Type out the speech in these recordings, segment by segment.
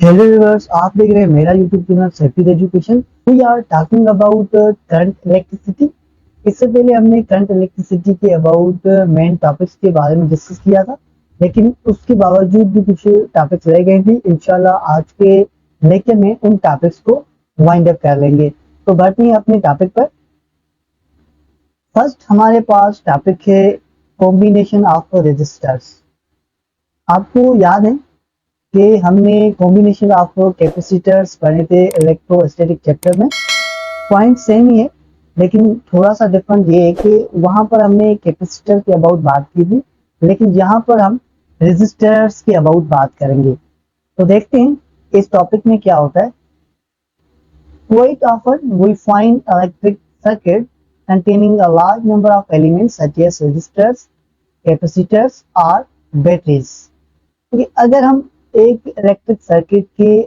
Hello viewers, आप देख रहे हैं मेरा YouTube channel circuit education. We are talking about current electricity. इससे पहले हमने करंट इलेक्ट्रिसिटी के अबाउट मेन टॉपिक्स के बारे में डिस्कस किया था, लेकिन उसके बावजूद भी कुछ टॉपिक्स रह गए थे। इंशाल्लाह आज के लेक्चर में उन टॉपिक्स को वाइंड अप कर लेंगे। तो बढ़ते हैं अपने टॉपिक पर। फर्स्ट हमारे पास टॉपिक है कॉम्बिनेशन ऑफ रेजिस्टर्स। आपको याद है कि हमने कॉम्बिनेशन ऑफ कैपेसिटर्स पढ़े थे इलेक्ट्रोस्टैटिक चैप्टर में। पॉइंट सेम ही है, लेकिन थोड़ा सा डिफरेंट ये है कि वहां पर हमने कैपेसिटर के अबाउट बात की थी, लेकिन यहाँ पर हम रेजिस्टर्स के अबाउट बात करेंगे। तो देखते हैं इस टॉपिक में क्या होता है। Quite often we find electric circuit containing a large number of elements such as resistors, capacitors or batteries। अगर हम एक इलेक्ट्रिक सर्किट के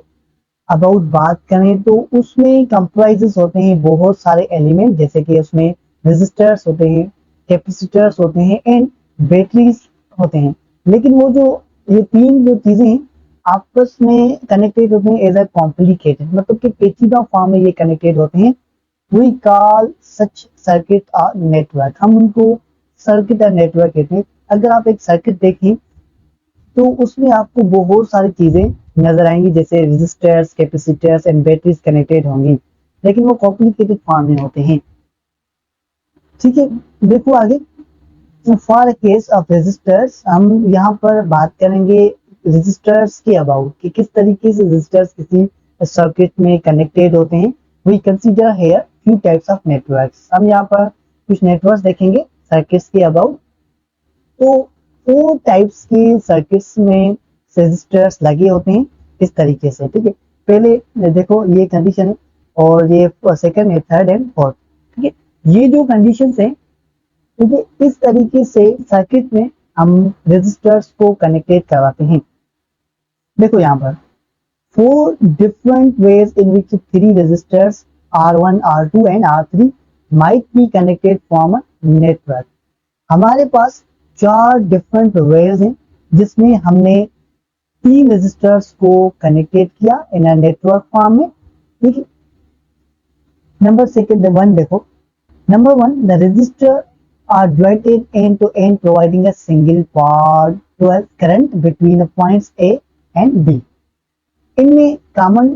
अबाउट बात करें तो उसमें कंप्राइजेस होते हैं बहुत सारे एलिमेंट, जैसे कि उसमें रेजिस्टर्स होते हैं, कैपेसिटर्स होते हैं एंड बैटरीज होते हैं। लेकिन वो जो ये तीन जो चीजें हैं आपस में कनेक्टेड होते हैं एज अ कॉम्प्लिकेटेड, मतलब कि पेचीदा फॉर्म में ये कनेक्टेड होते हैं। वी कॉल सच सर्किट और नेटवर्क, हम उनको सर्किट और नेटवर्क कहते हैं। अगर आप एक सर्किट देखें तो उसमें आपको बहुत सारी चीजें नजर आएंगी, जैसे resistors, capacitors and batteries connected होंगी, लेकिन वो कॉम्प्लिकेटेड फॉर्म में होते हैं। ठीक है, देखो आगे। फॉर केस ऑफ रेजिस्टर्स, हम यहाँ पर बात करेंगे रेजिस्टर्स के अबाउट कि किस तरीके से रेजिस्टर्स किसी सर्किट में कनेक्टेड होते हैं। We consider here few types of networks. हम यहाँ पर कुछ नेटवर्क्स देखेंगे सर्किट्स के अबाउट। तो 4 टाइप्स के सर्किट्स में रेजिस्टर्स लगे होते हैं इस तरीके से। ठीक है, पहले देखो ये कंडीशन है और ये सेकंड है, थर्ड एंड फोर्थ। ठीक है, ये जो कंडीशंस है, ठीक है, इस तरीके से सर्किट में हम रेजिस्टर्स को कनेक्टेड करवाते हैं। देखो यहाँ पर 4 different ways in which 3 resistors R1, R2 and R3 might be connected from a network। हमारे पास 4 डिफरेंट वेज हैं जिसमें हमने 3 रेजिस्टर्स को कनेक्टेड किया इन अ नेटवर्क फॉर्म में। ठीक है, नंबर सेकंड वन देखो। Number one, the resistor are jointed end to end providing a single part to a current between the points A and B। इनमें कॉमन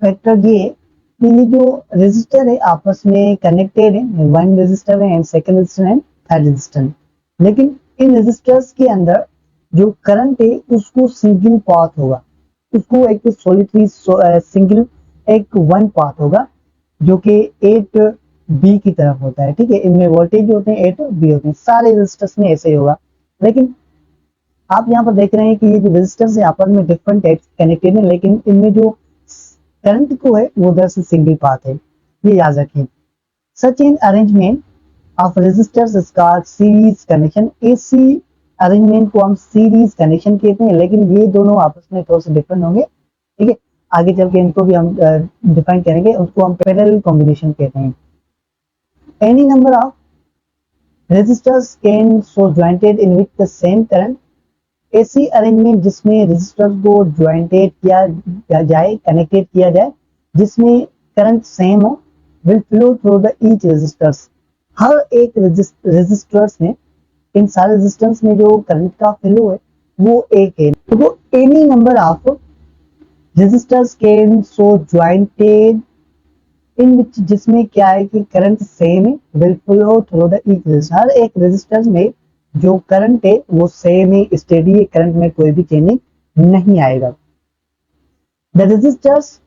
फैक्टर ये है कि ये जो रेजिस्टर है आपस में कनेक्टेड है, वन रेजिस्टर है and second resistor and third resistor. लेकिन इन रेजिस्टर्स के अंदर जो करंट है उसको सिंगल पाथ होगा, उसको एक सॉलिटरी सिंगल एक वन पाथ होगा जो कि 8 बी की तरफ होता है। ठीक है, इनमें वोल्टेज होते हैं 8 बी होते हैं, सारे रेजिस्टर्स में ऐसे ही होगा। लेकिन आप यहाँ पर देख रहे हैं कि ये जो रेजिस्टर्स है आपस में डिफरेंट टाइप्स कनेक्टेड है, लेकिन इनमें जो करंट को है वो दरअसल सिंगल पाथ है, ये याद रखिए। Such an arrangement of resistors is called series connection. एसी अरेंजमेंट को हम सीरीज कनेक्शन कहते हैं, लेकिन ये दोनों आपस में थोड़े से डिफरेंट होंगे। ठीक है, आगे चल के इनको भी हम डिफाइन करेंगे, उसको हम पैरेलल कॉम्बिनेशन कहते हैं। Any number of resistors can so jointed in which the same current. ऐसी अरेंजमेंट जिसमें रेजिस्टर्स को ज्वाइंटेड किया जाए, कनेक्टेड किया जाए, जिसमें करंट सेम हो, will flow through the each resistors. हर एक रेजिस्टर्स में, इन सारे रेजिस्टेंस में जो करंट का फ्लो है वो एक है। तो वो any number of resistors can so jointed in which, जिसमें क्या है कि करंट सेम है, will flow through the each resistor. हर एक रेजिस्टेंस में जो करंट है वो सेम है, स्टेडी है, करंट में कोई भी चेंजिंग नहीं आएगा। The resistors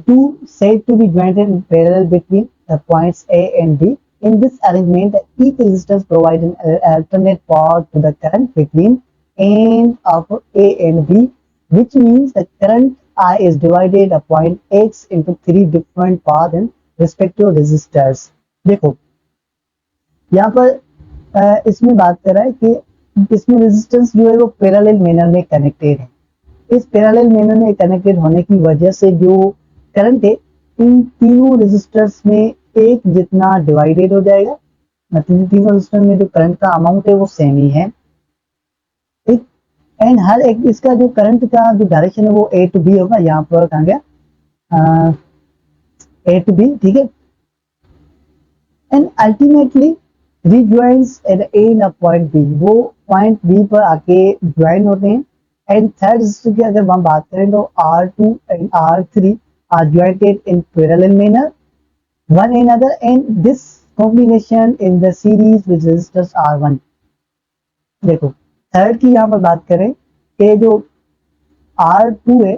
two said to be joined in parallel between the points A and B. In this arrangement, each resistance provides an alternate path to the current between end of A and B, which means the current I is divided a point X into 3 different paths in respective resistors। देखो यहाँ पर इसमें बात कर रहा है कि इसमें रेजिस्टेंस जो है वो पैरेलल मैनर में कनेक्टेड है। इस पैरेलल मैनर में कनेक्टेड होने की वजह से जो करंट है इन तीनों रेजिस्टर्स में एक जितना डिवाइडेड हो जाएगा, मतलब तीनों रेजिस्टर में जो करंट का अमाउंट है वो सेम ही है। ठीक, एंड हर एक इसका जो करंट का जो डायरेक्शन है वो ए टू बी होगा, यहाँ पर कहाँ गया ए टू बी, ठीक है। And ultimately rejoins at end of point B, वो पॉइंट बी पर आके ज्वाइन होते हैं। एंड थर्ड रजिस्टर की अगर हम बात करें तो R2 and R3 are jointed in parallel manner one another, and this combination in the series with resistors R1। देखो थर्ड की यहाँ पर बात करें कि जो R2 है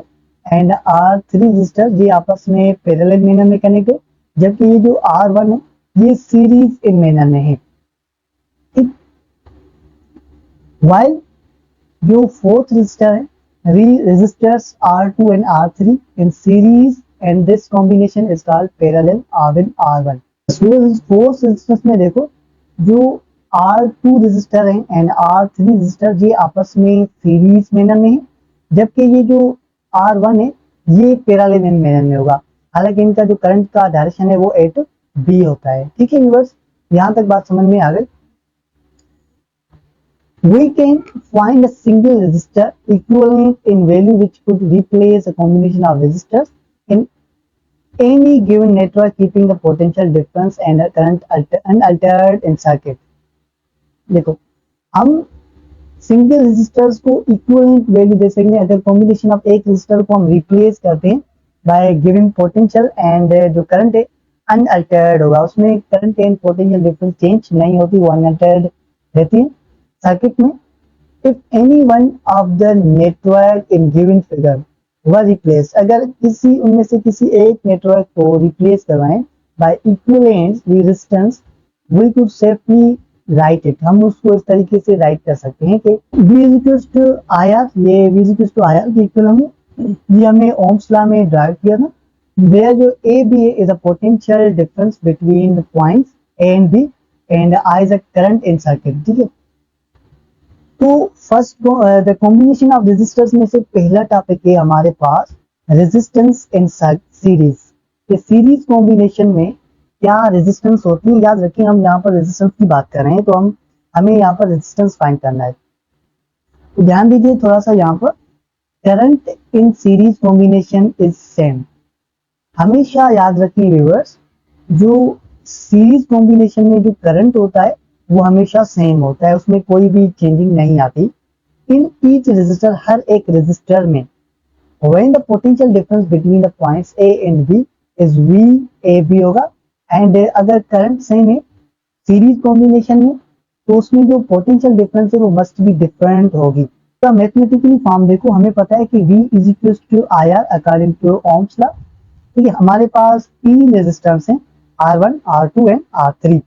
एंड R3 रजिस्टर ये आपस में पैरेलल मैनर में कनेक्ट है, जबकि ये जो R1 है ये सीरीज इन मैनर में है, ठीक। वाइल जो फोर्थ रजिस्टर है resistors R2 and R3 in series and this combination is called parallel R1 R1। Fourth resistance में देखो जो R2 रजिस्टर है एंड R3 रजिस्टर ये आपस में सीरीज मैनर में है, जबकि ये जो R1 है ये पैरेलल मैनर में होगा। हालांकि इनका जो करंट का डायरेक्शन है वो ए टू बी होता है, ठीक है व्यूअर्स, यहाँ तक बात समझ में आ गई। We can find a single resistor equivalent in value which could replace a combination of resistors in any given network, keeping the potential difference and the current unaltered in circuit। देखो हम single resistors को equivalent value दे सकते हैं अगर combination of एक resistor को हम replace करते हैं बाय गिविंग पोटेंशियल एंड जो करंट है अनअल्टर्ड होगा, उसमें current and potential difference change नहीं होती, वो अनअल्टर्ड रहती है सर्किट में। If any one of the network in given figure were replace, अगर किसी उनमें से किसी एक नेटवर्क को रिप्लेस करवाएं by equivalent resistance, we could safely write it, हम उसको इस तरीके से राइट कर सकते हैं कि V is equals to IR, ये V is equals to IR की इक्वल ये हमने ओम्स लॉ में ड्राइव किया था। Where जो A B is a potential difference between the points A and B and I is a current in circuit, ठीक है। तो first the combination of resistors में से पहला टॉपिक है हमारे पास रेजिस्टेंस इन सीरीज। ये सीरीज कॉम्बिनेशन में क्या रेजिस्टेंस होती है, याद रखिए हम यहाँ पर रेजिस्टेंस की बात कर रहे हैं तो हमें यहाँ पर रेजिस्टेंस फाइंड करना है। तो ध्यान दीजिए थोड़ा सा, यहाँ पर current in series combination is same. हमेशा याद रखिए व्यूअर्स, जो सीरीज कॉम्बिनेशन में जो करंट होता है वो हमेशा सेम होता है, उसमें कोई भी चेंजिंग नहीं आती। इन ईच रेजिस्टर, हर एक रेजिस्टर में when the potential difference between the points A and B is VAB होगा। एंड अगर करंट सेम है सीरीज कॉम्बिनेशन में तो उसमें जो पोटेंशियल डिफरेंस है वो मस्ट बी डिफरेंट होगी। तो मैथमेटिकली फॉर्म देखो, हमें पता है कि V is equal to IR according to Ohm's law, ठीक है। हमारे पास तीन रेजिस्टेंस हैं R1, R2 एंड R3,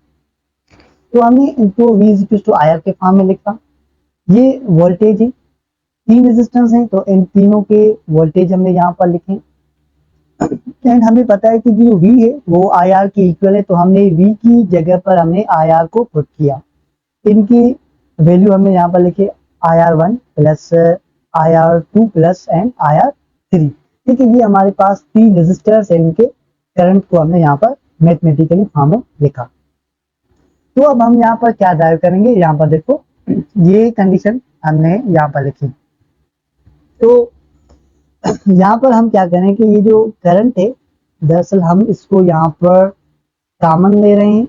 तो हमने इनको V is equal to IR के फॉर्म में लिखा। ये वोल्टेज है, तीन रेजिस्टेंस हैं तो इन तीनों के वोल्टेज हमने यहाँ पर लिखे। एंड हमें पता है कि जो V है वो IR की इक्वल है, तो हमने V की जगह पर हमने IR को पुट किया। इनकी वैल्यू हमने यहाँ पर लिखे IR1 plus IR2 plus and IR3, ठीक है। ये हमारे पास तीन रेजिस्टर्स हैं, इनके करंट को हमने यहाँ पर मैथमेटिकली फॉर्म में लिखा। तो अब हम यहाँ पर क्या ड्राइव करेंगे, यहाँ पर देखो ये कंडीशन हमने यहाँ पर लिखी। तो यहाँ पर हम क्या करें कि ये जो करंट है दरअसल हम इसको यहाँ पर कॉमन ले रहे हैं,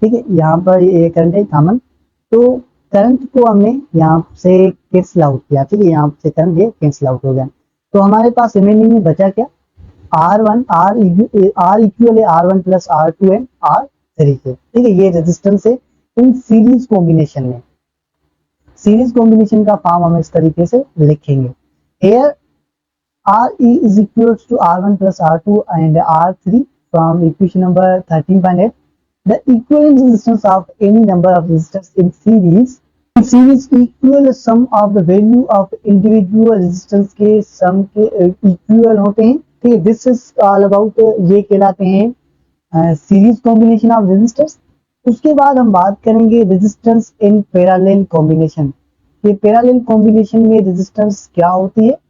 ठीक है। यहाँ पर ये करंट है कॉमन, तो करंट को हमने यहाँ से कैंसिल आउट किया, ठीक है। यहाँ से करंट ये कैंसिल आउट हो गया, तो हमारे पास रिमेनिंग में बचा क्या, R1 R इक्वल है R1 plus R2 and R3 के, ठीक है। ये रेजिस्टेंस है इन सीरीज कॉम्बिनेशन में। सीरीज कॉम्बिनेशन का फॉर्म हम इस तरीके से लिखेंगे, here RE is equal to R1 plus R2 and R3 from equation number 13.8. The equivalent resistance of any number of resistors in series equal sum of the value of individual resistance के sum के equal होते हैं, ठीक है। This is all about ये कहलाते हैं series combination of resistors. उसके बाद हम बात करेंगे रेजिस्टेंस इन पैरेलल कॉम्बिनेशन। ये पैरेलल कॉम्बिनेशन में रेजिस्टेंस क्या होती है।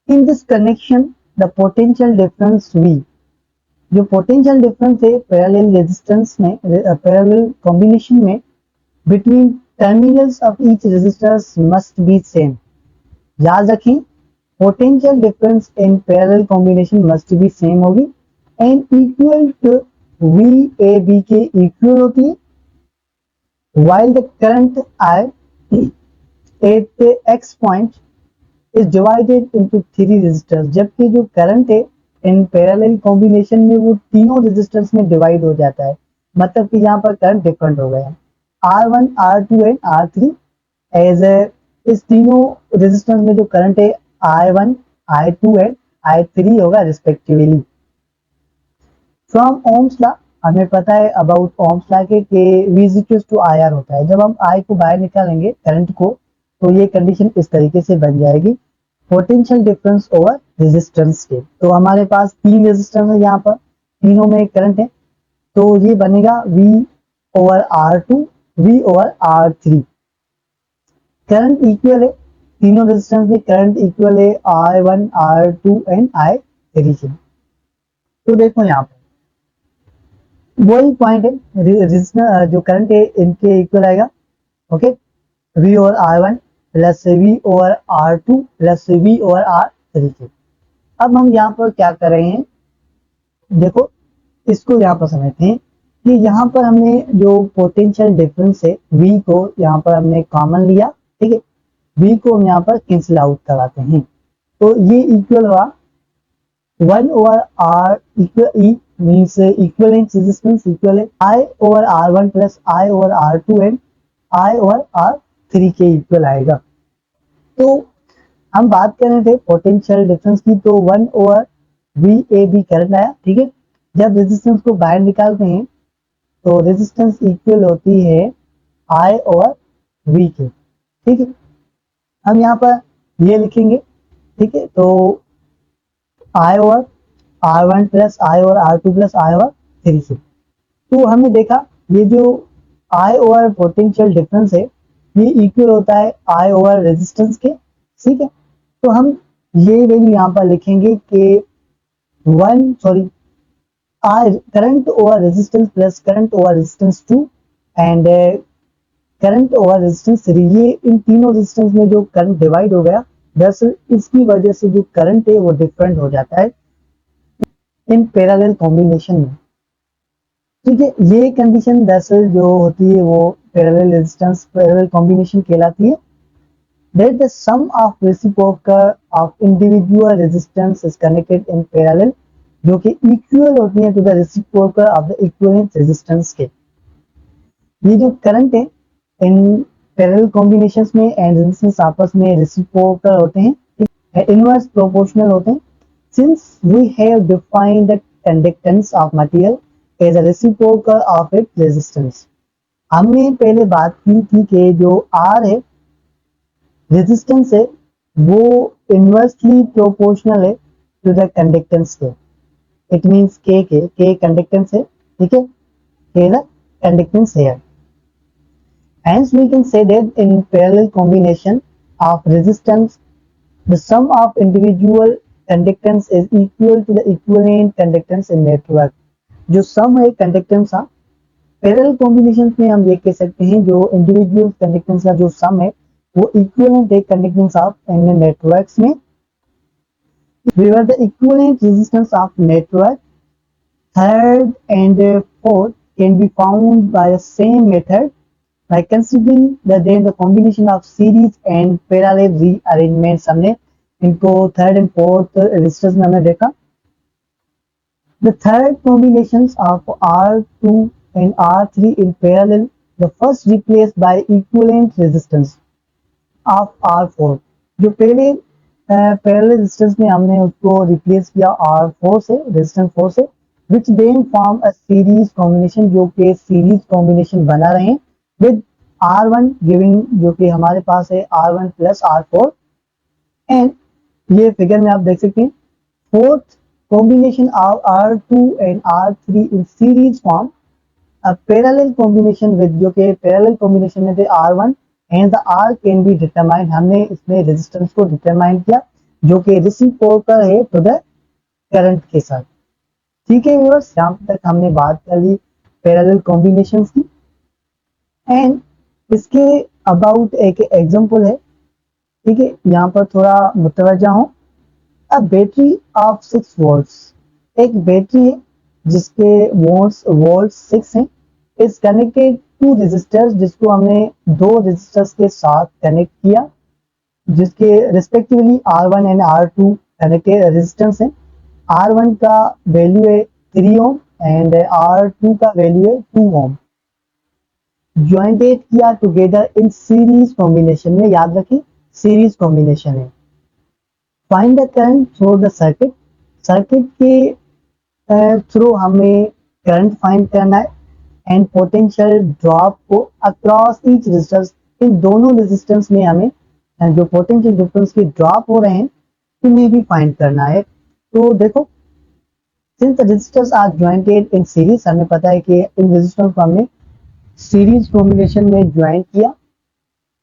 In this connection, the potential difference V, जो potential difference है parallel resistance में parallel combination में between terminals of each resistors must be same, याद रखिए potential difference in parallel combination must be same होगी and equal to V A B के equal होती है, while the current I at the X point is divided into three resistors, जबकि जो current है इन पैरेलल कॉम्बिनेशन में वो तीनों रेजिस्टर्स में डिवाइड हो जाता है, मतलब कि यहाँ पर करंट डिफरेंट हो गया R1 R2 and R3 as इस तीनों रेजिस्टेंस में जो करंट है I1 I2 एंड I3 होगा रिस्पेक्टिवली। फ्रॉम ओम्स लॉ हमें पता है अबाउट ओम्स लॉ के V is equal to IR होता है। जब हम I को बाहर निकालेंगे करंट को तो ये कंडीशन इस तरीके से बन जाएगी पोटेंशियल डिफरेंस ओवर रेजिस्टेंस के। तो हमारे पास तीन रेजिस्टेंस है, यहाँ पर तीनों में करंट है तो ये बनेगा V over R2 V over R3। Current equal है तीनों रेजिस्टेंस में करंट इक्वल है I1 R2 एंड I3 के। तो देखो यहाँ पर वही पॉइंट है रेजिस्टेंस जो करंट है इनके इक्वल आएगा। Okay V over R1 plus V over R2 plus V over R3 के। अब हम यहाँ पर क्या कर रहे हैं, देखो इसको यहाँ पर समझते हैं कि यहाँ पर हमने जो पोटेंशियल डिफरेंस है V को यहाँ पर हमने कॉमन लिया, ठीक है, V को हम यहाँ पर कैंसिल आउट कराते हैं तो ये इक्वल हुआ 1 over R equal E means equivalent resistance equal है I over R1 plus I over R2 and I over R3 के इक्वल आएगा। तो हम बात कर रहे थे पोटेंशियल डिफरेंस की, तो 1 over V A B current आया, ठीक है। जब रेजिस्टेंस को बाहर निकालते हैं तो रेजिस्टेंस इक्वल होती है I ओवर V के, ठीक है। हम यहाँ पर ये लिखेंगे, ठीक है, तो I over R1 plus I over R2 plus I over 3 से। तो हमने देखा ये जो I ओवर पोटेंशियल डिफरेंस है ये इक्वल होता है I ओवर रेजिस्टेंस के, ठीक है। तो हम ये वैल्यू यहाँ पर लिखेंगे कि current over resistance plus current over resistance 2 and current over resistance 3, ये इन तीनों रेजिस्टेंस में जो करंट डिवाइड हो गया दरअसल इसकी वजह से जो करंट है वो डिफरेंट हो जाता है इन पैरेलल कॉम्बिनेशन में, ठीक है। ये कंडीशन दरअसल जो होती है वो पैरेलल रेजिस्टेंस पैरेलल कॉम्बिनेशन कहलाती है। That the sum of reciprocal of individual resistance is connected in parallel, जो कि इक्वल होती है to the reciprocal of the equivalent resistance के। ये जो करंट है इन पैरेलल कॉम्बिनेशंस में एंड रेजिस्टेंस आपस में रेसिप्रोकल होते हैं, इनवर्स प्रोपोर्शनल होते हैं। Since we have defined the conductance of material as a reciprocal of its resistance, हमने पहले बात की थी कि जो R है रेजिस्टेंस है वो इनवर्सली प्रोपोर्शनल है टू द कंडक्टेंस के। इट मींस के कंडक्टेंस है, ठीक है, के द कंडक्टेंस है। Hence we can say that in parallel combination of resistance the sum of individual conductance is equal to the equivalent conductance in network। जो सम है conductance का पैरेलल कॉम्बिनेशन में हम ये कह सकते हैं जो इंडिविजुअल कंडक्टेंस का जो सम है वो इक्विवेलेंट है कंडक्टेंस ऑफ एन नेटवर्क्स में। Where the equivalent resistance of network third and fourth can be found by the same method by considering the combination of series and parallel rearrangements। हमने इनको third and fourth resistors में हमने देखा। The third combinations of R2 and R3 in parallel, the first replaced by equivalent resistance of R4। जो पहले parallel resistance में हमने उसको रिप्लेस किया R4 से, रेजिस्टेंस 4 से, which then form a series combination, जो कि सीरीज कॉम्बिनेशन बना रहे हैं with R1 giving, जो कि हमारे पास है R1 प्लस R4 एंड ये फिगर में आप देख सकते हैं fourth combination of R2 and R3 in series form a parallel combination with, जो कि पैरेलल कॉम्बिनेशन में थे R1 and the R can be determined. हमने इसमें रेजिस्टेंस को डिटरमाइन किया जो कि रेसिप्रोकल है टू द करंट के साथ, ठीक है व्यूअर्स। यहाँ तक हमने बात कर ली पैरेलल कॉम्बिनेशंस की एंड इसके अबाउट एक एग्जांपल है ठीक है, यहाँ पर थोड़ा मुतवज्जा हो। अ बैटरी ऑफ 6 वोल्ट्स, एक बैटरी है जिसके वोल्ट 6 हैं, इज कनेक्टेड टू रेजिस्टर्स, जिसको हमने दो रेजिस्टर्स के साथ कनेक्ट किया, जिसके respectively R1 and R2 connected resistance है। R1 का वैल्यू है 3 ओम एंड R2 का वैल्यू है 2 ओम। ज्वाइंटेड किया टुगेदर इन सीरीज कॉम्बिनेशन में, याद रखें सीरीज कॉम्बिनेशन है। Find the current through the circuit, circuit के थ्रू हमें करंट फाइंड करना है एंड पोटेंशियल ड्रॉप को अक्रॉस ईच रेजिस्टेंस, इन दोनों रेजिस्टेंस में हमें जो पोटेंशियल डिफरेंस के ड्रॉप हो रहे हैं उन्हें भी फाइंड करना है। तो देखो, since the resistors are jointed in series, हमें पता है कि इन रेजिस्टेंस को हमने सीरीज कॉम्बिनेशन में ज्वाइन किया।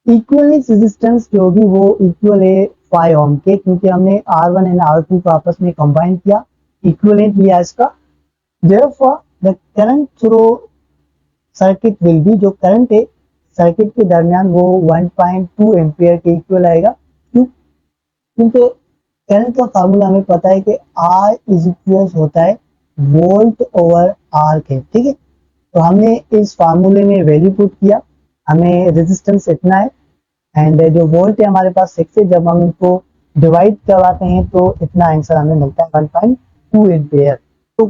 इक्वलेंस रेजिस्टेंस जो होगी वो इक्वल है 5 ओम के, क्योंकि हमने R1 एंड R2 को आपस में कंबाइन किया, इक्विवेलेंट लिया इसका। Therefore the current through circuit will be, जो करंट है सर्किट के दरमियान वो 1.2 एम्पियर के इक्वल आएगा। क्यों? क्योंकि करंट का फार्मूला हमें पता है कि R इज इक्वल होता है वोल्ट ओवर आर के, ठीक है। तो हमने इस फार्मूले में वैल्यू पुट किया, हमें रेजिस्टेंस इतना है एंड जो वोल्ट है हमारे पास 6 है, जब हम इनको डिवाइड करवाते हैं तो इतना आंसर हमें मिलता है 1.2 एम्पियर। तो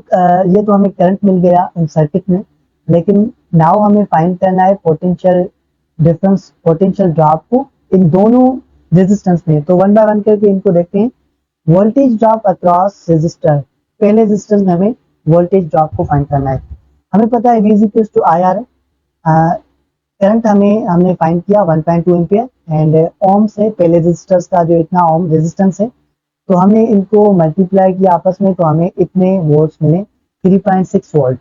ये तो हमें करंट मिल गया इन सर्किट में, लेकिन नाउ हमें फाइंड करना है पोटेंशियल डिफरेंस, पोटेंशियल ड्रॉप को इन दोनों रेजिस्टेंस में। तो वन बाय वन करके इनको देखते हैं। वोल्टेज ड्रॉप अक्रॉस रेजिस्टर, पहले रेजिस्टेंस में हमें वोल्टेज ड्रॉप को फाइंड करना है। हमें पता है V इक्वल्स टू IR है, करंट हमने फाइंड किया 1.2 एम्पियर एंड ओम से पहले रेजिस्टर्स का जो इतना ओम रेजिस्टेंस है, तो हमने इनको मल्टीप्लाई किया आपस में, तो हमें इतने वोल्ट्स मिले 3.6 वोल्ट।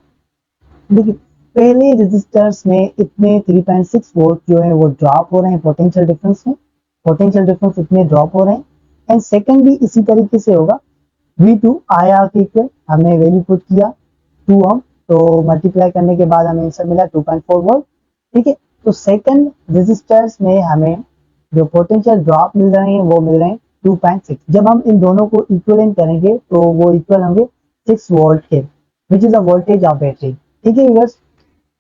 देखिए, पहले रेजिस्टर्स में इतने 3.6 वोल्ट जो है वो ड्रॉप हो रहे हैं पोटेंशियल डिफरेंस में, पोटेंशियल डिफरेंस इतने ड्रॉप हो रहे हैं। एंड सेकंड भी इसी तरीके से होगा, V2 IR के इक्वल हमने वैल्यू पुट किया 2 ओम, तो मल्टीप्लाई करने के बाद हमें आंसर मिला 2.4 वोल्ट, ठीक है। तो सेकंड रेजिस्टर्स में हमें जो पोटेंशियल ड्रॉप मिल रहे हैं वो मिल रहे हैं 2.6। जब हम इन दोनों को इक्विवेलेंट करेंगे तो वो इक्वल होंगे 6 वोल्ट के, विच is the voltage of battery, ठीक है व्यूअर्स।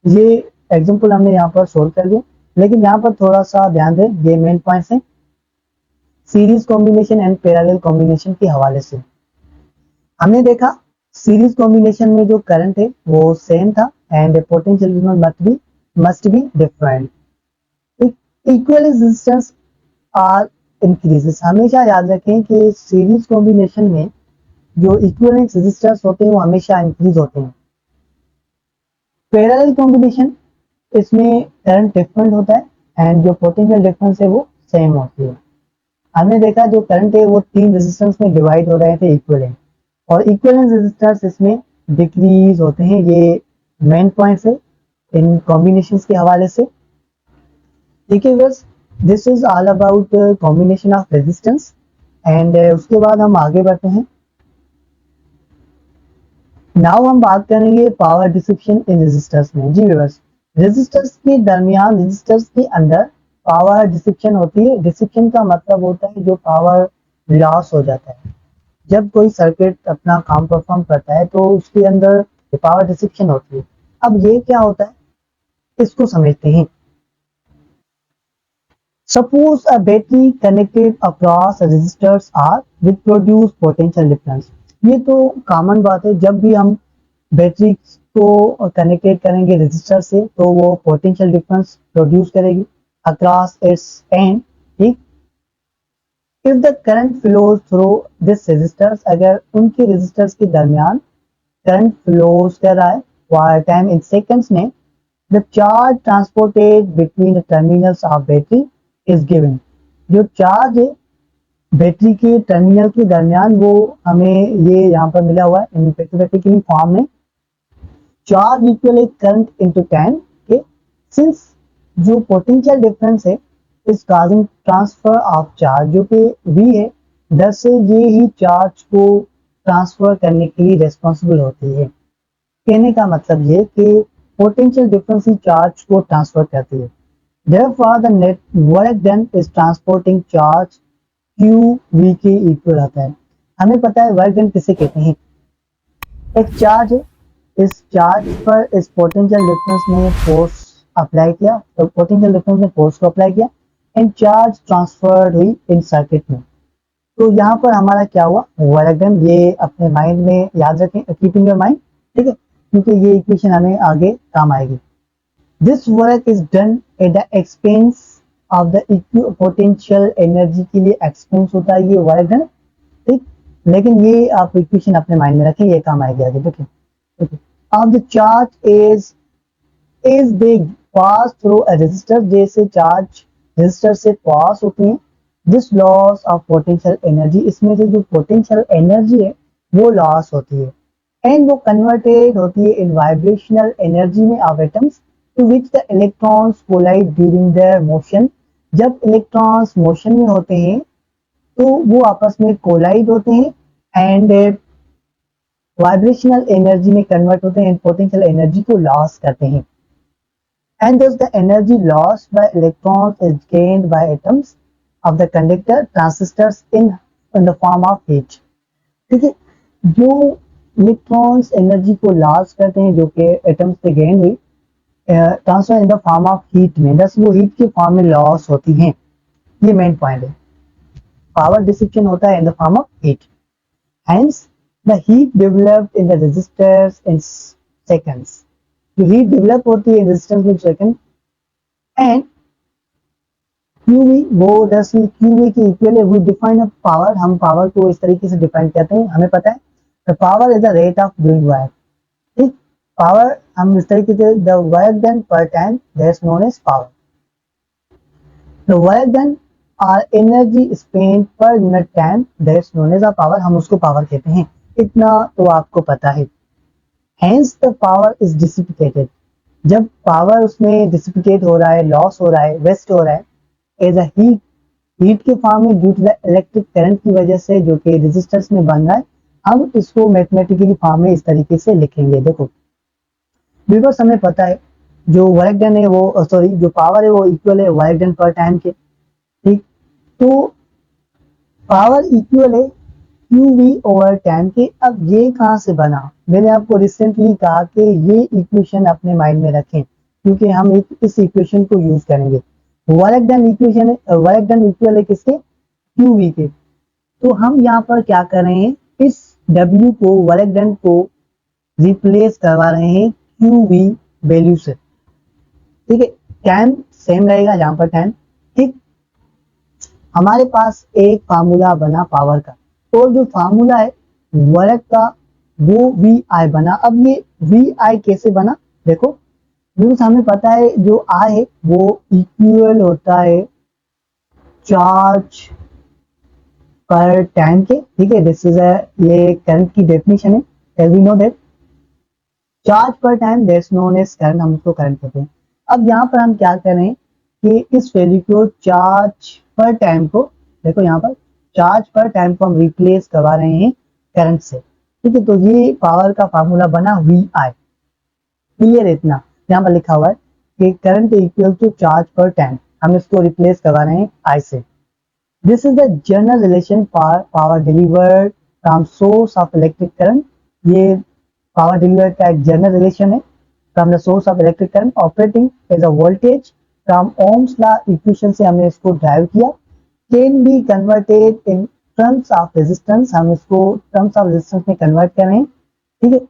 ये एग्जांपल हमने यहाँ पर सोल्व कर दिया, लेकिन यहाँ पर थोड़ा सा ध्यान दें, ये मेन पॉइंट्स हैं series combination and parallel combination के हवाले से। हमने देखा सीरीज कॉम्बिनेशन में जो करंट है वो सेम था and potential must be different. Equal resistance R increases, हमेशा याद रखें कि सीरीज कॉम्बिनेशन में जो इक्विवेलेंट रेजिस्टेंस होते हैं वो हमेशा इंक्रीज होते हैं। पैरेलल कॉम्बिनेशन, इसमें करंट डिफरेंट होता है एंड जो पोटेंशियल डिफरेंस है वो सेम होती है। हमने देखा जो करंट है वो 3 रेजिस्टेंस में डिवाइड हो रहे थे इक्विवेलेंट, और इक्विवेलेंट रेजिस्टेंस इसमें डिक्रीज होते हैं। ये मेन पॉइंट्स है इन कॉम्बिनेशंस के हवाले से, ठीक है बस। This is all about combination of resistance and उसके बाद हम आगे बढ़ते हैं। नाउ हम बात करेंगे पावर डिसिप्शन इन रेजिस्टर्स में। जी बस, रेजिस्टर्स के दरमियान, रेजिस्टर्स के अंदर पावर डिसिप्शन होती है। डिसिप्शन का मतलब होता है जो पावर लॉस हो जाता है। जब कोई सर्किट अपना काम परफॉर्म करता है तो उसके अंदर पावर डिसिप्शन होती है। अब ये क्या होता है इसको समझते हैं। Suppose a battery connected across resistors R will produce potential difference। ये तो कॉमन बात है, जब भी हम बैटरी को कनेक्टेड करेंगे रेजिस्टर से तो वो पोटेंशियल डिफरेंस प्रोड्यूस करेगी अक्रॉस इट्स एंड, ठीक। If the current flows through this resistors, अगर उनके रेजिस्टर्स के दरमियान करंट फ्लोज कर रहा है फॉर टाइम इन सेकंड्स में, the charge transported between the terminals of battery is given. जो चार्ज है बैटरी के टर्मिनल के दरमियान वो हमें ये यहाँ पर मिला हुआ है इन मैथमेटिकली फॉर्म में, charge equal current into time के। सिंस जो पोटेंशियल डिफरेंस है is causing transfer of charge, जो कि V है, दरअसल ये ही चार्ज को ट्रांसफर करने के लिए रेस्पॉन्सिबल होती है। कहने का मतलब ये कि पोटेंशियल डिफरेंस ही चार्ज को ट्रांसफर करती है। Therefore, the net work done is transporting charge Q V के इक्वल आता है। हमें पता है वर्क डन किसे कहते हैं। एक चार्ज है, इस चार्ज पर इस पोटेंशियल डिफरेंस ने फोर्स अप्लाई किया, तो पोटेंशियल डिफरेंस ने फोर्स को अप्लाई किया एंड चार्ज ट्रांसफर्ड हुई इन सर्किट में। तो यहाँ पर हमारा क्या हुआ, वर्क डन। ये अपने माइंड में याद रखें, कीपिंग योर माइंड, ठीक है, क्योंकि ये इक्वेशन हमें आगे काम आएगी। This work is done at the expense of the potential energy, के लिए एक्सपेंस होता है ये वर्क डन, ठीक। लेकिन ये आप इक्वेशन अपने माइंड में रखें, ये काम आएगी आगे, देखिए। Of the charge is they pass through a resistor, जैसे चार्ज रेजिस्टर से पास होती है। This loss of potential energy, इसमें से जो पोटेंशियल एनर्जी है वो लॉस होती है एंड वो कन्वर्टेड होती है इन वाइब्रेशनल एनर्जी में of atoms to which the electrons collide during their motion. जब इलेक्ट्रॉन्स मोशन में होते हैं तो वो आपस में कोलाइड होते हैं एंड वाइब्रेशनल एनर्जी में कन्वर्ट होते हैं, पोटेंशियल एनर्जी को लॉस करते हैं। And thus the energy lost by electrons is gained by atoms of the conductor transistors in the form of heat। ठीक है, जो इलेक्ट्रॉन्स एनर्जी को लॉस करते हैं जो कि एटम्स से गेन हुई transfer in the form of heat में, दस वो हीट के फॉर्म में लॉस होती हैं। ये मेन पॉइंट है, पावर डिसिप्शन होता है in the form of heat. Hence the heat developed in the resistors in seconds, जो हीट डेवलप होती है रेजिस्टेंस में सेकंड एंड QV वो दरअसल QV की इक्वल है। वी डिफाइन अ पावर, हम पावर को इस तरीके से डिफाइन करते हैं, हमें पता है the power is the rate of doing work, ठीक। पावर हम इस तरीके से, the work done per time that's known as power. The work done और energy spend per unit time that's known as a power, हम उसको power कहते हैं। इतना तो आपको पता है। Hence the power is dissipated, जब पावर उसमें डिसिपिटेट हो रहा है, लॉस हो रहा है, वेस्ट हो रहा है एज अ हीट, हीट के फॉर्म में due to the electric current की वजह से जो कि रेजिस्टर्स में बन रहा है। हम इसको मैथमेटिकली फॉर्म में इस तरीके से लिखेंगे। देखो बिकॉज हमें पता है जो वर्क डन है वो सॉरी जो पावर है वो इक्वल है वर्क डन पर टाइम के, ठीक। तो पावर इक्वल है QV ओवर टाइम के। अब ये कहाँ से बना, मैंने आपको रिसेंटली कहा कि ये इक्वेशन अपने माइंड में रखें क्योंकि हम इस इक्वेशन को यूज करेंगे। वर्क डन इक्वेशन है, वर्क डन इक्वल है किसके, QV के। तो हम यहाँ पर क्या कर रहे हैं, इस W को, वर्क डन को रिप्लेस करवा रहे हैं QV वैल्यू से, ठीक है। टाइम सेम रहेगा यहाँ पर टाइम, ठीक। हमारे पास एक फार्मूला बना पावर का, और जो फार्मूला है वर्क का वो VI बना। अब ये VI कैसे बना, देखो बिकॉज हमें पता है जो I है वो इक्वल होता है चार्ज पर टाइम के, ठीक है। दिस इज ये करंट की डेफिनेशन है, as we know that charge per time that's known as current, हम उसको करंट कहते हैं। अब यहाँ पर हम क्या कर रहे हैं कि इस वैल्यू को चार्ज पर टाइम को, देखो यहाँ पर चार्ज पर टाइम को हम रिप्लेस करवा रहे हैं करंट से, ठीक है। तो ये पावर का फार्मूला बना VI, क्लियर है इतना। यहाँ पर लिखा हुआ है कि current equal to charge per time, हम इसको रिप्लेस करवा रहे हैं I से। This is the general relation for power delivered from source of electric current. ये पावर डिलीवर्ड का एक जनरल रिलेशन है from the source of electric current operating as a voltage from Ohm's law equation से हमने इसको drive किया। Can be converted in terms of resistance, हम इसको टर्म्स ऑफ रेजिस्टेंस में कन्वर्ट कर रहे हैं, ठीक है,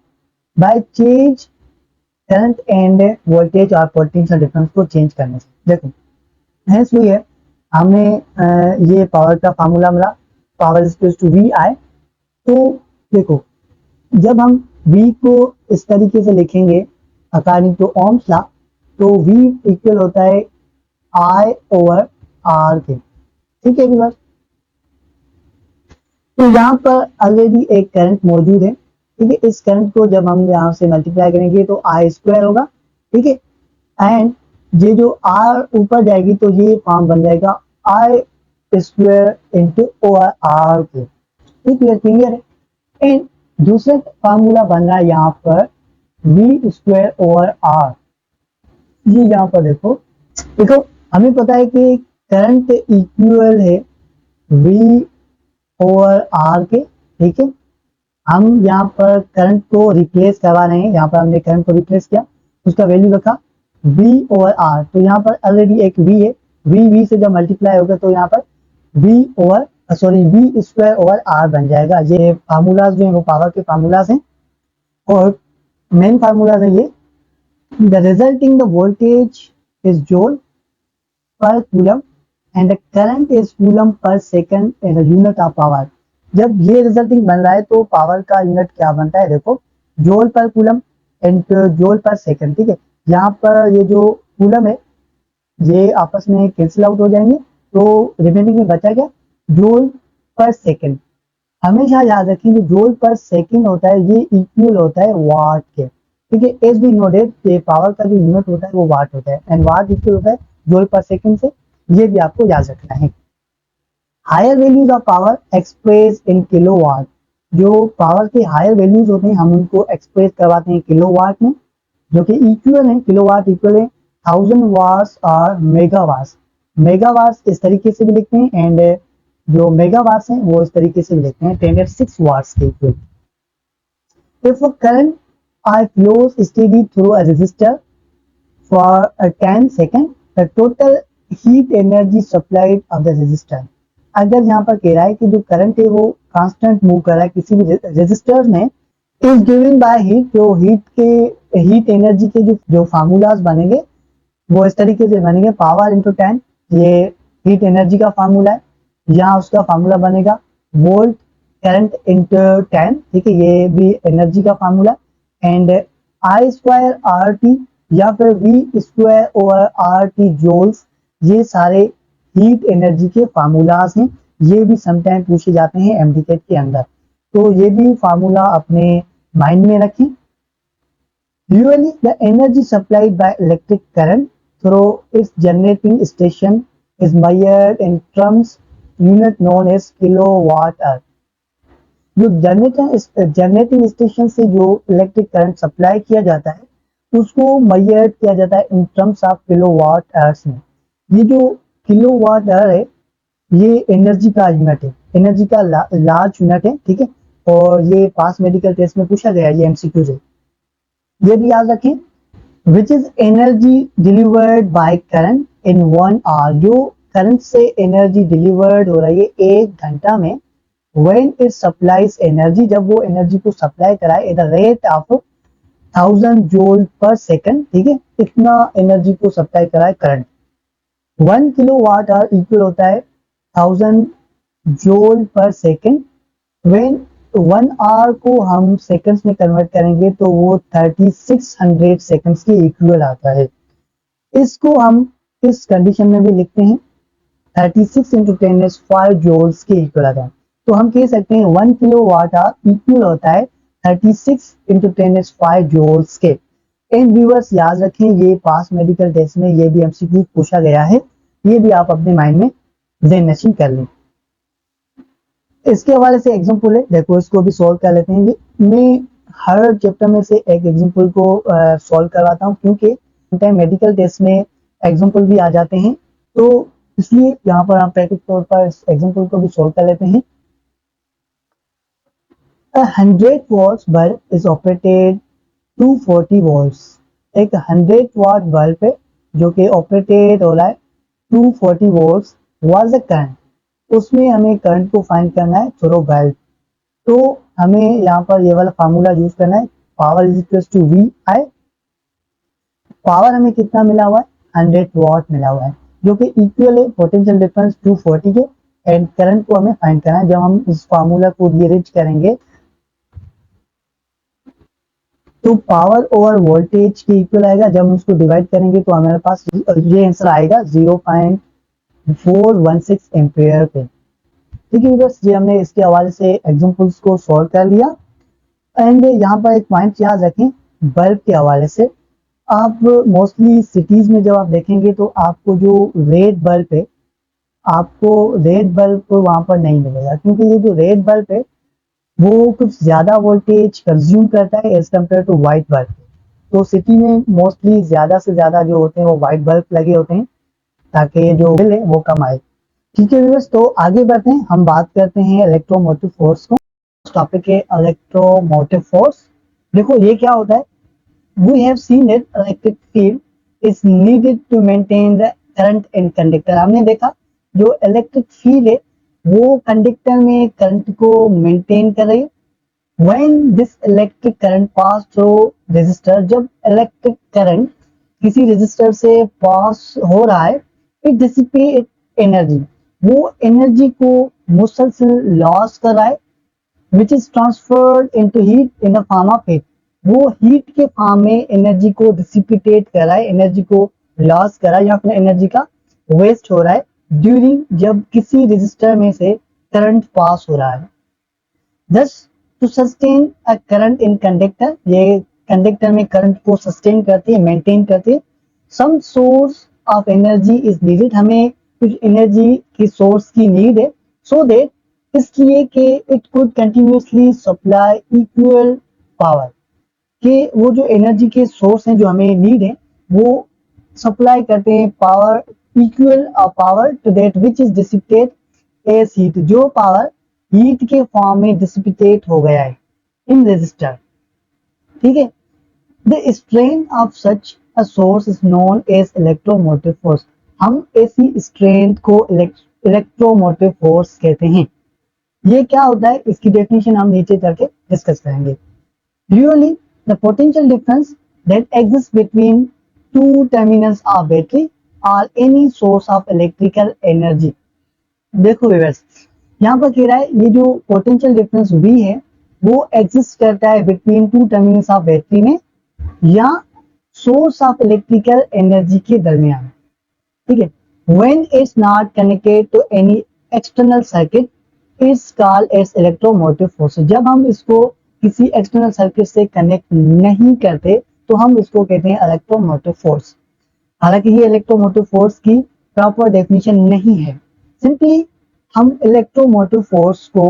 by change current end voltage और पोटेंशियल डिफरेंस को चेंज करने से। देखो हेंस वही है, हमने ये पावर का फार्मूला मिला, power is equal to VI। तो देखो जब हम V को इस तरीके से लिखेंगे अकॉर्डिंग टू ओम्स लॉ, तो V इक्वल होता है I ओवर R के, ठीक है व्यूअर्स। तो यहाँ पर ऑलरेडी एक करंट मौजूद है, ठीक है। इस करंट को जब हम यहाँ से मल्टीप्लाई करेंगे तो I स्क्वायर होगा, ठीक है। एंड ये जो R ऊपर जाएगी तो ये फॉर्म बन जाएगा I square into over R के, ठीक है, क्लियर है। एंड दूसरा फार्मूला बन रहा है यहाँ पर V स्क्वायर ओवर R। ये यहाँ पर देखो हमें पता है कि करंट इक्वल है V ओवर R के, ठीक है। हम यहाँ पर करंट को रिप्लेस करवा रहे हैं, यहाँ पर हमने करंट को रिप्लेस किया, उसका वैल्यू रखा V ओवर R। तो यहाँ पर ऑलरेडी एक V है, V से जब मल्टीप्लाई होगा तो यहाँ पर V स्क्वायर ओवर R बन जाएगा। ये फार्मूलाज जो है वो पावर के फार्मूलाज हैं और मेन फार्मूलाज है ये। The resulting the voltage is joule per coulomb and the current is coulomb per second in the unit of power. जब ये रिजल्टिंग बन रहा है तो पावर का यूनिट क्या बनता है, देखो joule per coulomb and joule पर सेकंड, ठीक है। यहाँ पर ये जो कूलम है ये आपस में कैंसिल आउट हो जाएंगे, तो रिमेनिंग में बचा क्या, जूल पर सेकंड। हमेशा याद रखें कि जूल पर सेकंड होता है ये इक्वल होता है वाट के, ठीक है। एज बी नोटेड कि पावर का जो यूनिट होता है वो वाट होता है एंड वाट इक्वल होता है जूल पर सेकंड से, ये भी आपको याद रखना है। Higher values of power express in kilowatt. जो पावर के हायर वैल्यूज होते हैं हम उनको एक्सप्रेस करवाते हैं किलोवाट में, जो कि इक्वल है, किलोवाट इक्वल है 1000 वाट्स और मेगावाट्स। मेगावाट्स इस तरीके से भी लिखते हैं एंड जो मेगावाट्स हैं वो इस तरीके से भी लिखते हैं 10⁶ वाट्स के equal. If current I flows steady through a resistor for 10 seconds, the total heat energy supplied of the resistor। अगर यहाँ पर कह रहा है कि जो करंट है वो कांस्टेंट मूव कर रहा है किसी भी रेजिस्टर में, इज गिवन बाय हीट, जो हीट एनर्जी के जो फार्मूलाज बनेंगे वो इस तरीके से बनेंगे, पावर इंटू टाइम, ये हीट एनर्जी का फार्मूला है, यहाँ उसका फार्मूला बनेगा वोल्ट करंट इंटू टाइम, ठीक है, ये भी एनर्जी का formula and I square RT या फिर V square over RT joules, ये सारे हीट एनर्जी के फार्मूलाज हैं। ये भी समटाइम पूछे जाते हैं एमडीकेट के अंदर, तो ये भी फार्मूला अपने माइंड में रखें। Usually the energy supplied by electric current through its generating station is measured in terms unit known as kilowatt hour। जो जनरेटिंग स्टेशन से जो इलेक्ट्रिक करंट सप्लाई किया जाता है उसको मेजर किया जाता है इन टर्म्स ऑफ किलोवाट आवर्स में। ये जो किलोवाट आवर है ये एनर्जी का यूनिट है, एनर्जी का लार्ज यूनिट है, ठीक है। और ये पास मेडिकल टेस्ट में पूछा गया, ये एमसीक्यू से, ये भी याद रखें। Which is energy delivered by current in 1 hour, जो करंट से एनर्जी डिलीवर्ड हो रही है 1 घंटा में, when it supplies energy, जब वो एनर्जी को सप्लाई कराए at the rate of 1000 joule पर सेकंड, ठीक है, इतना एनर्जी को सप्लाई कराए करंट। 1 किलोवाट आवर इक्वल होता है 1000 जूल पर सेकंड। व्हेन 1 आवर को हम सेकंड्स में कन्वर्ट करेंगे तो वो 3600 सेकंड्स के इक्वल आता है। इसको हम इस कंडीशन में भी लिखते हैं 36 इंटू 10⁵ जूल्स के इक्वल आता है। तो हम कह सकते हैं 1 किलोवाट आवर इक्वल होता है 36 इंटू 10⁵ जूल्स के। इन व्यूअर्स याद रखें, ये पास मेडिकल टेस्ट में ये भी एमसीक्यू पूछा गया है, ये भी आप अपने माइंड में ज़हन-नशीं कर लें। इसके हवाले से एग्जांपल है, देखो इसको भी सॉल्व कर लेते हैं। मैं हर चैप्टर में से एक एग्जांपल को सॉल्व करवाता हूँ क्योंकि मेडिकल टेस्ट में एग्जांपल भी आ जाते हैं, तो इसलिए यहाँ पर हम प्रैक्टिकल तौर पर इस एग्जांपल को भी सॉल्व कर लेते हैं। 100 watts bulb is operated 240 volts. एक 100 वाट बल्ब है जो कि ऑपरेटेड हो रहा है 240 वोल्ट्स वाज द करंट, उसमें हमें करंट को फाइंड करना है थ्रू बल्ब। तो हमें यहाँ पर ये वाला फार्मूला यूज करना है, power is equal to V I. Power हमें कितना मिला हुआ है, 100 वाट मिला हुआ है, जो कि इक्वल है पोटेंशियल डिफरेंस 240 के, एंड करंट को हमें फाइंड करना है। जब हम इस फार्मूला को रीअरेंज करेंगे तो पावर ओवर वोल्टेज के इक्वल आएगा, जब हम उसको डिवाइड करेंगे तो हमारे पास ये आंसर आएगा 0.416 एम्पियर पे, ठीक है। बस ये हमने इसके हवाले से एग्जांपल्स को सॉल्व कर लिया। एंड यहाँ पर एक पॉइंट याद रखें बल्ब के हवाले से, आप मोस्टली सिटीज में जब आप देखेंगे तो आपको जो रेड बल्ब है, आपको रेड बल्ब वहां पर नहीं मिलेगा, क्योंकि ये जो रेड बल्ब है वो कुछ ज्यादा वोल्टेज कंज्यूम करता है as compare to white bulb. तो सिटी में मोस्टली ज्यादा से ज्यादा जो होते हैं वो व्हाइट बल्ब लगे होते हैं, ताकि जो बिल है वो कम आए। ठीक है व्यूअर्स, तो आगे बढ़ते हैं, हम बात करते हैं इलेक्ट्रोमोटिव फोर्स को। टॉपिक है इलेक्ट्रोमोटिव फोर्स। देखो ये क्या होता है, we have seen that electric field is needed to maintain the current in conductor। हमने देखा जो इलेक्ट्रिक फील्ड है वो कंडक्टर में करंट को मेंटेन कर रही है। when this electric current pass through resistor, जब इलेक्ट्रिक करंट किसी रेजिस्टर से पास हो रहा है, it dissipate एनर्जी, वो एनर्जी को मुसलसल लॉस कर रहा है, which is transferred into heat in the form of heat। वो हीट के फॉर्म में एनर्जी को डिसिपिटेट कर रहा है, एनर्जी को लॉस कर रहा है या फिर एनर्जी का वेस्ट हो रहा है ड्यूरिंग, जब किसी रेजिस्टर में से करंट पास हो रहा है। thus to sustain a current in conductor, ये कंडक्टर में करंट को सस्टेन करती है, मेंटेन करती है। some source of energy is needed, हमें कुछ एनर्जी की सोर्स की नीड है, so that, इसलिए कि it could continuously supply equal power, कि वो जो एनर्जी के सोर्स हैं जो हमें नीड है वो सप्लाई करते हैं power, equal power to that which is dissipate as heat, जो पावर हीट के फॉर्म में डिसिपिटेट हो गया है इन रेजिस्टर। ठीक है, the strain of such a source is known as electromotive force. हम ऐसी स्ट्रेन को इलेक्ट्रोमोटिव फोर्स कहते हैं। ये क्या होता है, इसकी डेफिनेशन हम नीचे करके डिस्कस करेंगे। Usually, the potential difference that exists between two terminals of battery or any source of electrical energy। देखो व्यूअर्स, यहाँ पर कह रहा है ये जो पोटेंशियल डिफरेंस V है वो एग्जिस्ट करता है between two terminals of battery में या सोर्स ऑफ इलेक्ट्रिकल एनर्जी के दरमियान। ठीक है, when it's not connected to any external circuit is called as electromotive force। जब हम इसको किसी एक्सटर्नल सर्किट से कनेक्ट नहीं करते तो हम इसको कहते हैं इलेक्ट्रोमोटिव फोर्स। हालांकि ये इलेक्ट्रोमोटिव फोर्स की प्रॉपर डेफिनेशन नहीं है, सिंपली हम इलेक्ट्रोमोटिव फोर्स को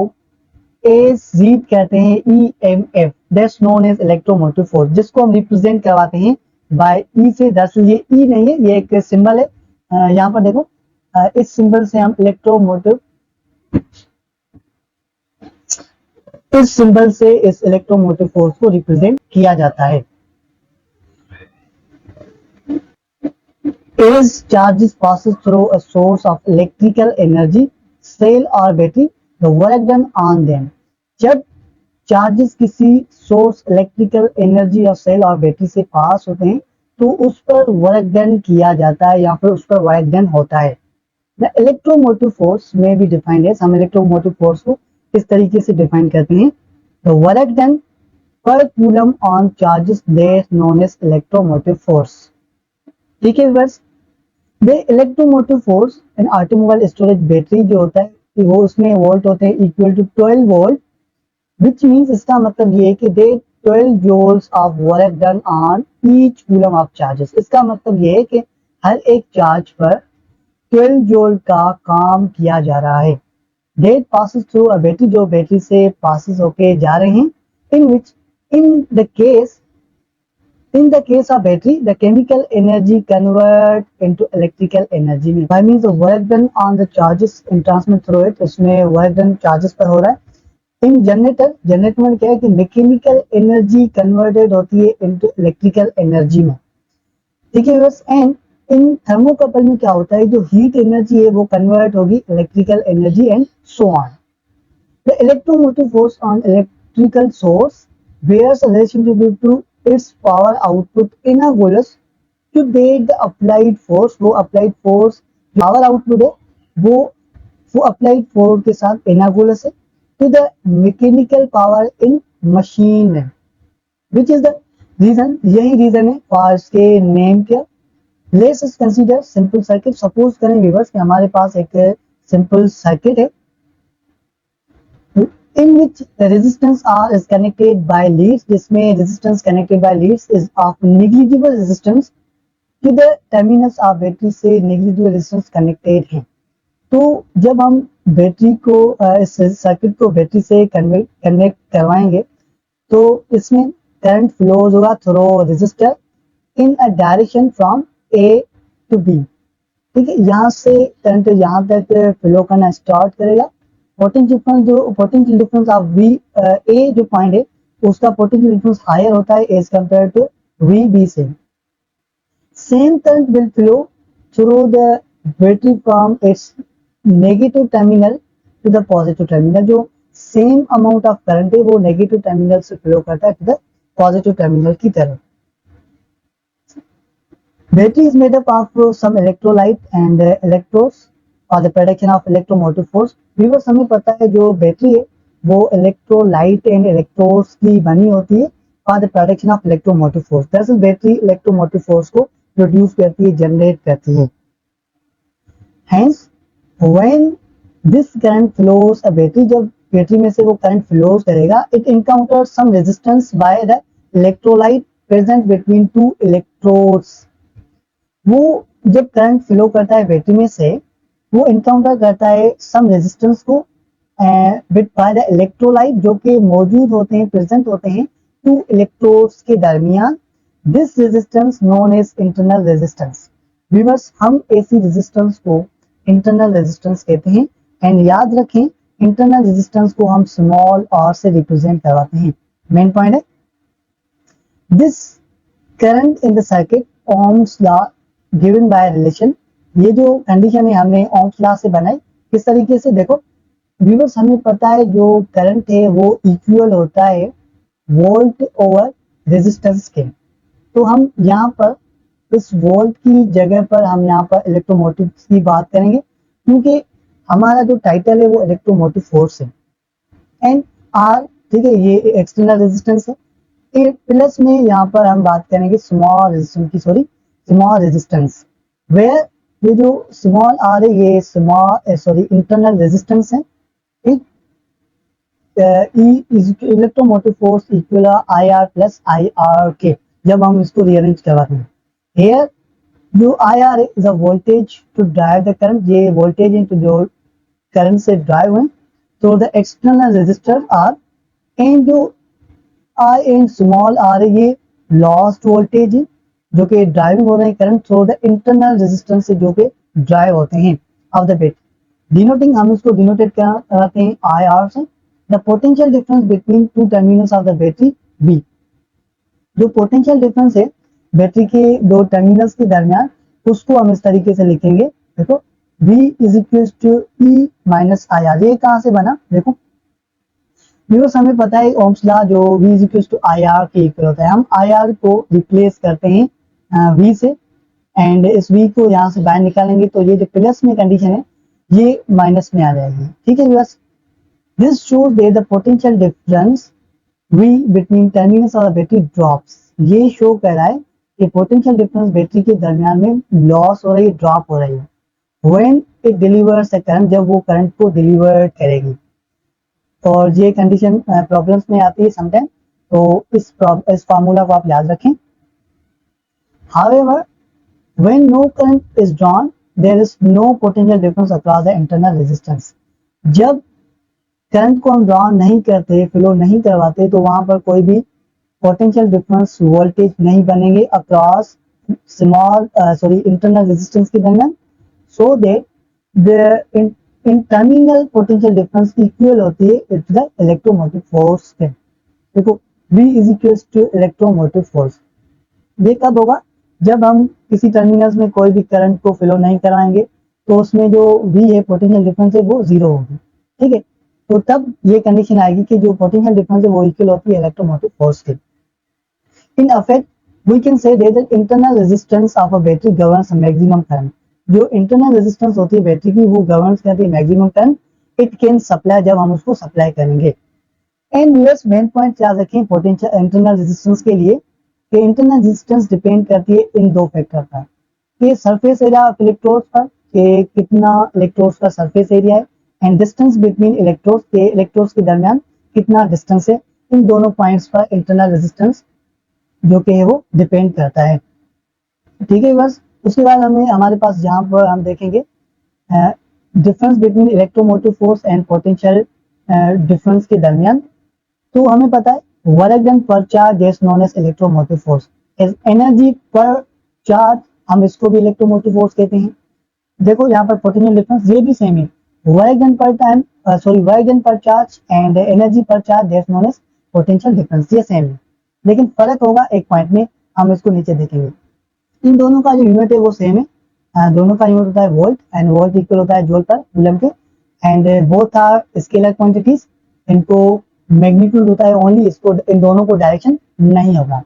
एज रीड कहते हैं EMF, that's known as electromotive force, जिसको हम रिप्रेजेंट करवाते हैं बाय E से। दरअसल ये E नहीं है, ये एक सिंबल है, यहाँ पर देखो, इस सिंबल से हम इलेक्ट्रोमोटिव, इस सिंबल से इस इलेक्ट्रोमोटिव फोर्स को रिप्रेजेंट किया जाता है। As charges passes through a source of electrical energy, cell or battery, the work done on them। जब चार्जेस किसी सोर्स इलेक्ट्रिकल एनर्जी या सेल और बैटरी से पास होते हैं तो उस पर वर्क डन किया जाता है या फिर उस पर वर्क डन होता है। द इलेक्ट्रोमोटिव फोर्स में भी डिफाइंड है, हम इलेक्ट्रोमोटिव फोर्स को इस तरीके से डिफाइन करते हैं, the work done per coulomb on charges that known as electromotive force. ठीक है बस, the electromotive force in automobile storage battery जो होता है वो उसमें वोल्ट होते हैं equal to 12 volt, which means इसका मतलब ये है कि they 12 joules of work done on each coulomb of charges. इसका मतलब ये है कि हर एक चार्ज पर 12 जूल का काम किया जा रहा है। That passes through a battery, जो बैटरी से पासिस होके जा रहे हैं, in which in the case of battery the chemical energy convert into electrical energy में, by means work done on the charges in transmit through it, इसमें work done charges पर हो रहा है। इन जनरेटर, जनरेटर में क्या है कि मैकेनिकल एनर्जी कन्वर्टेड होती है इनटू इलेक्ट्रिकल एनर्जी में। ठीक है बस, एंड इन थर्मोकपल में क्या होता है, जो हीट एनर्जी है वो कन्वर्ट होगी electrical energy and so on. The electromotive force on electrical source bears a relationship to its power output in a volus to that the applied force, वो applied force power output है वो applied force के साथ analogous है to the mechanical power in machine में, which is the reason, यही reason है for इसके नेम क्या। Let's us consider simple circuit. Suppose करें व्यूअर्स कि हमारे पास एक सिंपल सर्किट है in which the resistance R is connected by leads, जिसमें resistance connected by leads is of negligible resistance to the terminals of battery से negligible resistance connected है। तो जब हम बैटरी को इस सर्किट को बैटरी से कनेक्ट करवाएंगे तो इसमें करंट फ्लो होगा through resistor in a direction from A to B। ठीक है, यहाँ से करंट यहाँ तक फ्लो करना स्टार्ट करेगा। Potential difference of V A जो पॉइंट है उसका पोटेंशियल डिफरेंस हायर होता है as compare to V B से। Same current will flow through the battery from its negative terminal to the positive terminal. जो same amount of current है वो negative terminal से फ्लो करता है टू द पॉजिटिव टर्मिनल की तरफ। Battery is made up of some electrolyte and electrodes for the production of electromotive force. Viewers, हमें पता है जो बैटरी है वो इलेक्ट्रोलाइट एंड इलेक्ट्रोड्स की बनी होती है for the production of electromotive force. दरअसल बैटरी इलेक्ट्रोमोटिव फोर्स को प्रोड्यूस करती है, जनरेट करती है। Hence, when this current flows, a battery जब बैटरी में से वो करंट फ्लोज करेगा, it encounters some resistance by the electrolyte present between two electrodes. वो जब करंट फ्लो करता है बैटरी में से वो इनकाउंटर करता है सम रेजिस्टेंस को विद बाय द इलेक्ट्रोलाइट जो कि मौजूद होते हैं, प्रेजेंट होते हैं टू इलेक्ट्रोड्स के दरमियान। This resistance known as internal resistance. Viewers, हम ऐसी रेजिस्टेंस को इंटरनल रेजिस्टेंस कहते हैं। एंड याद रखें, इंटरनल रेजिस्टेंस को हम स्मॉल आर से रिप्रेजेंट करवाते हैं। मेन पॉइंट है this current in the circuit Ohm's law given by relation. ये जो कंडीशन है हमने ओम्स लॉ से बनाई। किस तरीके से, देखो व्यूअर्स, हमें पता है जो करंट है वो इक्वल होता है वोल्ट ओवर रेजिस्टेंस के। तो हम यहाँ पर इस वोल्ट की जगह पर हम यहाँ पर इलेक्ट्रोमोटिव की बात करेंगे क्योंकि हमारा जो टाइटल है वो इलेक्ट्रोमोटिव फोर्स है। एंड आर, ठीक है, ये एक्सटर्नल रेजिस्टेंस है। प्लस में यहाँ पर हम बात करेंगे स्मॉल रेजिस्टेंस की, स्मॉल रेजिस्टेंस, वेयर ये जो स्मॉल आर है ये इंटरनल रेजिस्टेंस है। ठीक, electromotive force equal I R plus I R के जब हम इसको रीअरेंज करवाते हैं। हियर जो I R is a voltage to drive the current, ये वोल्टेज है जो करंट से ड्राइव है। तो the external resistor R and जो आई एंड स्मॉल आर है ये लॉस्ट वोल्टेज है जो कि ड्राइविंग हो रहे हैं current through the internal resistance से जो कि ड्राइव होते हैं ऑफ द बैटरी। डिनोटिंग, हम इसको डिनोटेट कराते हैं आई आर से। The potential difference between two terminals of the battery B. जो पोटेंशियल डिफरेंस है बैटरी के दो टर्मिनल्स के दरमियान उसको हम इस तरीके से लिखेंगे। देखो V is equal to E minus I R. ये कहाँ से बना, देखो व्यूअर्स, हमें पता है ओम्स लॉ जो V is equal to I R के इक्वल होता है। हम आई आर को रिप्लेस करते हैं V से एंड इस V को यहाँ से बाहर निकालेंगे तो ये जो प्लस में कंडीशन है ये माइनस में आ जाएगी। ठीक है viewers, this shows that the potential difference V between terminals of the battery drops. ये शो कर रहा है कि पोटेंशियल डिफरेंस बैटरी के दरमियान में लॉस हो रही है, ड्रॉप हो रही है। When it delivers a current, जब वो करंट को डिलीवर करेगी। और ये कंडीशन प्रॉब्लम्स में आती है समटाइम, तो इस फार्मूला को आप याद रखें। However, when no current is drawn, there is no potential difference across the internal resistance. जब करंट को हम ड्रॉ नहीं करते, फ्लो नहीं करवाते, तो वहां पर कोई भी पोटेंशियल डिफरेंस वोल्टेज नहीं बनेंगे अक्रॉस इंटरनल रेजिस्टेंस के दरमियान, so that the in terminal potential difference equal होती है टू द इलेक्ट्रोमोटिव फोर्स के। देखो V is equal to electromotive force. ये कब होगा, जब हम किसी टर्मिनल्स में कोई भी करंट को फ्लो नहीं कराएंगे तो उसमें जो V है पोटेंशियल डिफरेंस है वो जीरो होगी। ठीक है, तो तब ये कंडीशन आएगी कि जो पोटेंशियल डिफरेंस है वो इक्वल होती है इलेक्ट्रोमोटिव फोर्स के। In affect we can say that the internal resistance of a battery governs maximum current. जो इंटरनल रेजिस्टेंस होती है बैटरी की वो गवर्न्स करती है maximum current it can supply, जब हम उसको सप्लाई करेंगे। एंड व्यूअर्स, मेन पॉइंट याद रखें पोटेंशियल इंटरनल रेजिस्टेंस के लिए कि इंटरनल रेजिस्टेंस डिपेंड करती है इन दो फैक्टर पर, कि सरफेस एरिया ऑफ इलेक्ट्रोड्स पर, कि कितना इलेक्ट्रोड्स का सरफेस एरिया है, एंड डिस्टेंस बिटवीन इलेक्ट्रोड्स के दरमियान कितना डिस्टेंस है। इन दोनों पॉइंट्स पर इंटरनल रेजिस्टेंस जो कि है वो डिपेंड करता है। ठीक है बस, उसके बाद हमारे पास यहाँ पर हम देखेंगे difference between electromotive force and potential difference के दरमियान। तो हमें पता है work done per charge is known as electromotive force. Energy per charge, हम इसको भी इलेक्ट्रोमोटिव फोर्स कहते हैं। देखो यहाँ पर पोटेंशियल डिफरेंस ये भी सेम है, work done per time work done per charge and energy per charge, that's known as potential difference, ये सेम है, लेकिन फर्क होगा एक पॉइंट में, हम इसको नीचे देखेंगे। इन दोनों का जो यूनिट है वो सेम है, दोनों का यूनिट होता है वोल्ट, एंड वोल्ट इक्वल होता है जूल पर कूलम के, and both are scalar quantities, इनको मैग्नीट्यूड होता है ओनली, इसको इन दोनों को डायरेक्शन नहीं होगा।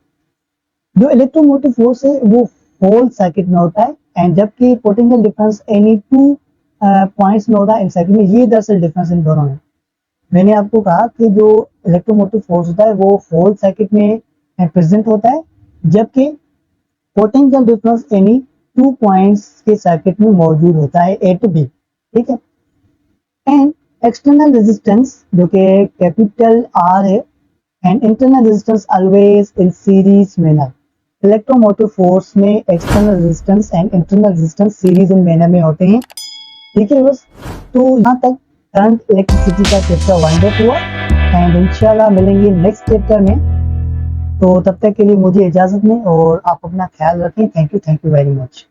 जो इलेक्ट्रोमोटिव फोर्स है वो होल सर्किट में होता है, एंड जबकि potential difference any two points में होता है इन सर्किट में, ये दरअसल डिफरेंस इन दोनों में। मैंने आपको कहा कि जो इलेक्ट्रोमोटिव फोर्स होता है वो होल सर्किट में प्रेजेंट होता है, जबकि potential difference any two points के सर्किट में मौजूद होता है, ए टू बी, ठीक है। एंड एक्सटर्नल रेजिस्टेंस जो कि कैपिटल आर है, and internal resistance always in series manner. Electromotive force में external resistance and internal resistance series in manner में होते हैं, ठीक है बस। तो यहाँ तक करंट इलेक्ट्रिसिटी का चैप्टर 1 हुआ, एंड इंशाल्लाह मिलेंगे नेक्स्ट चैप्टर में। तो तब तक के लिए मुझे इजाजत दें और आप अपना ख्याल रखें। Thank you very much.